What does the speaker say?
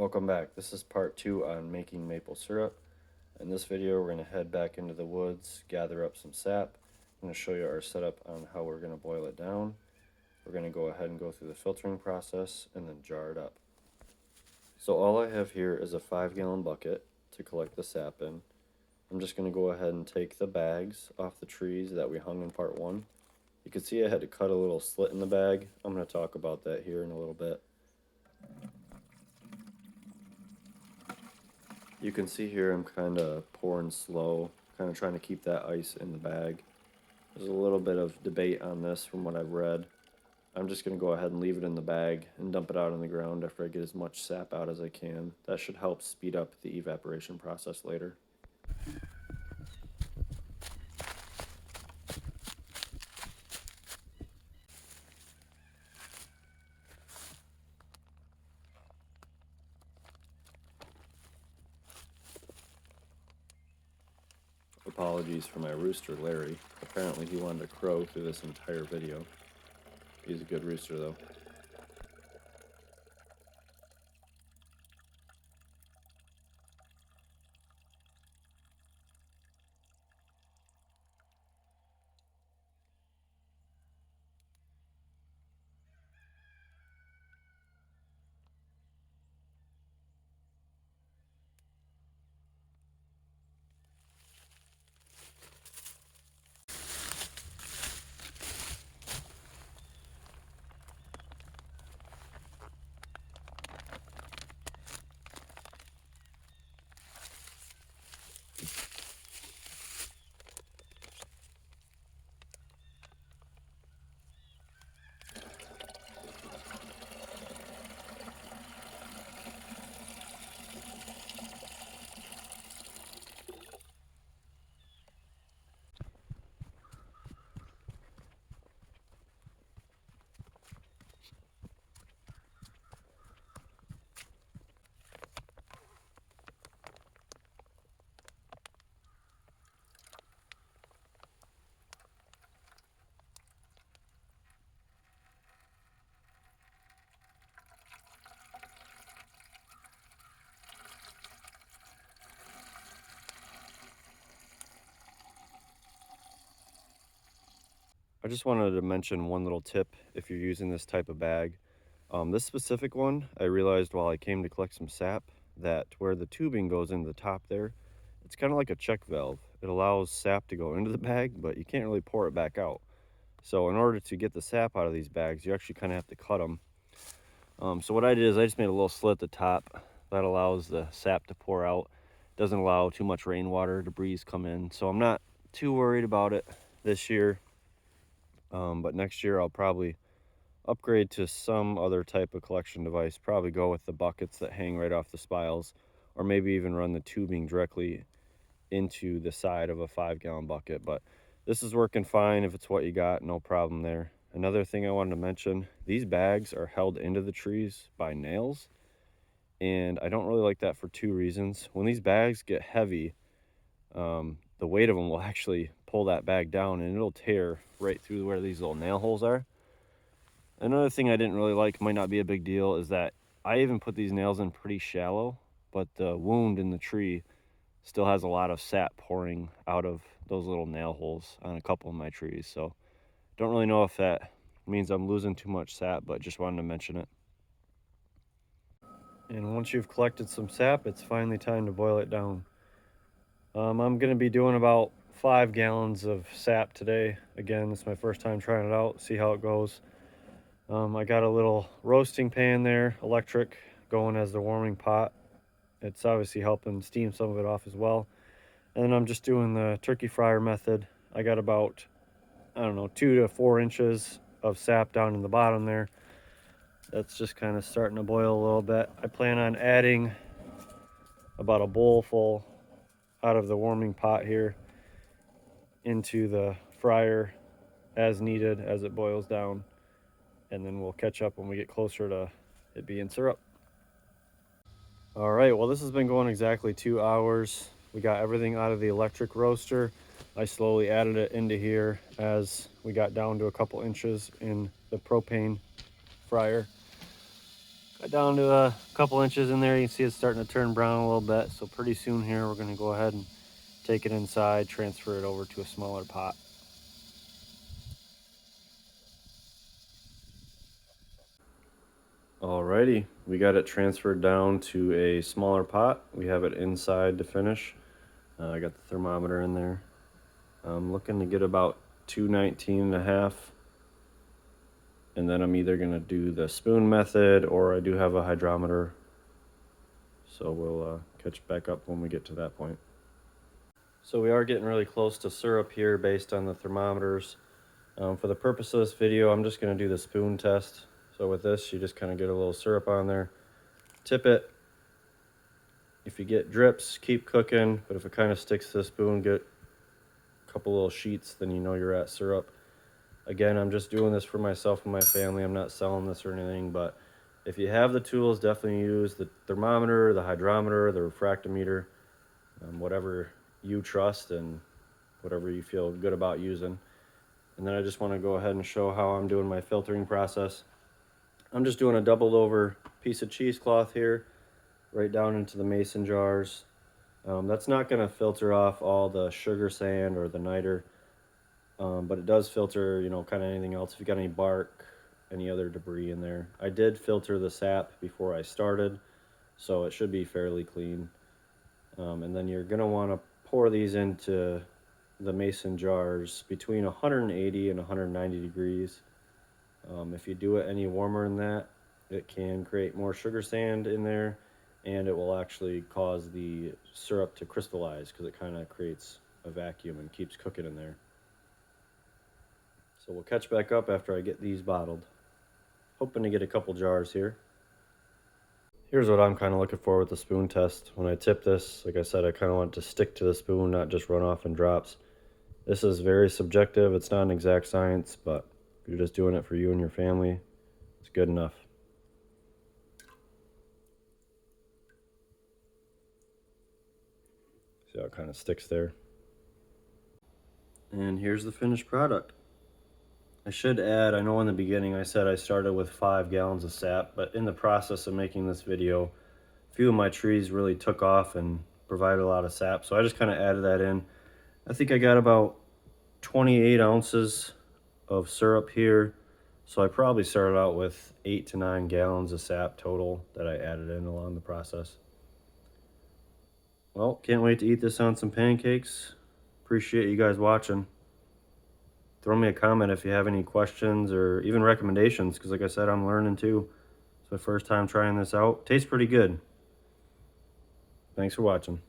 Welcome back. This is part 2 on making maple syrup. In this video, we're going to head back into the woods, gather up some sap. I'm going to show you our setup on how we're going to boil it down. We're going to go ahead and go through the filtering process and then jar it up. So all I have here is a 5-gallon bucket to collect the sap in. I'm just going to go ahead and take the bags off the trees that we hung in part 1. You can see I had to cut a little slit in the bag. I'm going to talk about that here in a little bit. You can see here I'm kind of pouring slow, kind of trying to keep that ice in the bag. There's a little bit of debate on this from what I've read. I'm just going to go ahead and leave it in the bag and dump it out on the ground after I get as much sap out as I can. That should help speed up the evaporation process later. Apologies for my rooster, Larry. Apparently he wanted to crow through this entire video. He's a good rooster though. I just wanted to mention one little tip if you're using this type of bag. This specific one, I realized while I came to collect some sap that where the tubing goes into the top there, it's kind of like a check valve. It allows sap to go into the bag, but you can't really pour it back out. So in order to get the sap out of these bags, you actually kind of have to cut them. So what I did is I just made a little slit at the top that allows the sap to pour out. Doesn't allow too much rainwater, debris come in. So I'm not too worried about it this year. But next year I'll probably upgrade to some other type of collection device. Probably go with the buckets that hang right off the spiles, or maybe even run the tubing directly into the side of a 5-gallon bucket. But this is working fine. If it's what you got, no problem there. Another thing I wanted to mention, these bags are held into the trees by nails, and I don't really like that for 2 reasons. When these bags get heavy, the weight of them will actually pull that bag down, and it'll tear right through where these little nail holes are. Another thing I didn't really like, might not be a big deal, is that I even put these nails in pretty shallow, but the wound in the tree still has a lot of sap pouring out of those little nail holes on a couple of my trees. So don't really know if that means I'm losing too much sap, but just wanted to mention it. And once you've collected some sap, it's finally time to boil it down. I'm going to be doing about 5 gallons of sap today. Again, this is my first time trying it out, see how it goes. I got a little roasting pan there, electric, going as the warming pot. It's obviously helping steam some of it off as well. And then I'm just doing the turkey fryer method. I got about, 2 to 4 inches of sap down in the bottom there. That's just kind of starting to boil a little bit. I plan on adding about a bowl full out of the warming pot here into the fryer as needed as it boils down. And then we'll catch up when we get closer to it being syrup. All right, well, this has been going exactly 2 hours. We got everything out of the electric roaster. I slowly added it into here as we got down to a couple inches in the propane fryer. Got down to a couple inches in there. You can see it's starting to turn brown a little bit. So pretty soon here, we're gonna go ahead and take it inside, transfer it over to a smaller pot. Alrighty, we got it transferred down to a smaller pot. We have it inside to finish. I got the thermometer in there. I'm looking to get about 219.5. And then I'm either gonna do the spoon method or I do have a hydrometer. So we'll catch back up when we get to that point. So we are getting really close to syrup here based on the thermometers. For the purpose of this video, I'm just gonna do the spoon test. So with this, you just kind of get a little syrup on there, tip it. If you get drips, keep cooking, but if it kind of sticks to the spoon, get a couple little sheets, then you know you're at syrup. Again, I'm just doing this for myself and my family. I'm not selling this or anything, but if you have the tools, definitely use the thermometer, the hydrometer, the refractometer, whatever you trust and whatever you feel good about using. And then I just want to go ahead and show how I'm doing my filtering process. I'm just doing a doubled over piece of cheesecloth here, right down into the mason jars. That's not going to filter off all the sugar sand or the niter, but it does filter, you know, kind of anything else. If you got any bark, any other debris in there. I did filter the sap before I started, so it should be fairly clean. And then you're going to want to pour these into the mason jars between 180 and 190 degrees. If you do it any warmer than that, it can create more sugar sand in there, and it will actually cause the syrup to crystallize because it kind of creates a vacuum and keeps cooking in there. So we'll catch back up after I get these bottled. Hoping to get a couple jars here. Here's what I'm kind of looking for with the spoon test. When I tip this, like I said, I kind of want it to stick to the spoon, not just run off in drops. This is very subjective. It's not an exact science, but if you're just doing it for you and your family, it's good enough. See how it kind of sticks there. And here's the finished product. I should add, I know in the beginning I said I started with 5 gallons of sap, but in the process of making this video, a few of my trees really took off and provided a lot of sap, so I just kind of added that in. I think I got about 28 ounces of syrup here, so I probably started out with 8 to 9 gallons of sap total that I added in along the process. Well, can't wait to eat this on some pancakes. Appreciate you guys watching. Throw me a comment if you have any questions or even recommendations, because like I said, I'm learning too. It's my first time trying this out. Tastes pretty good. Thanks for watching.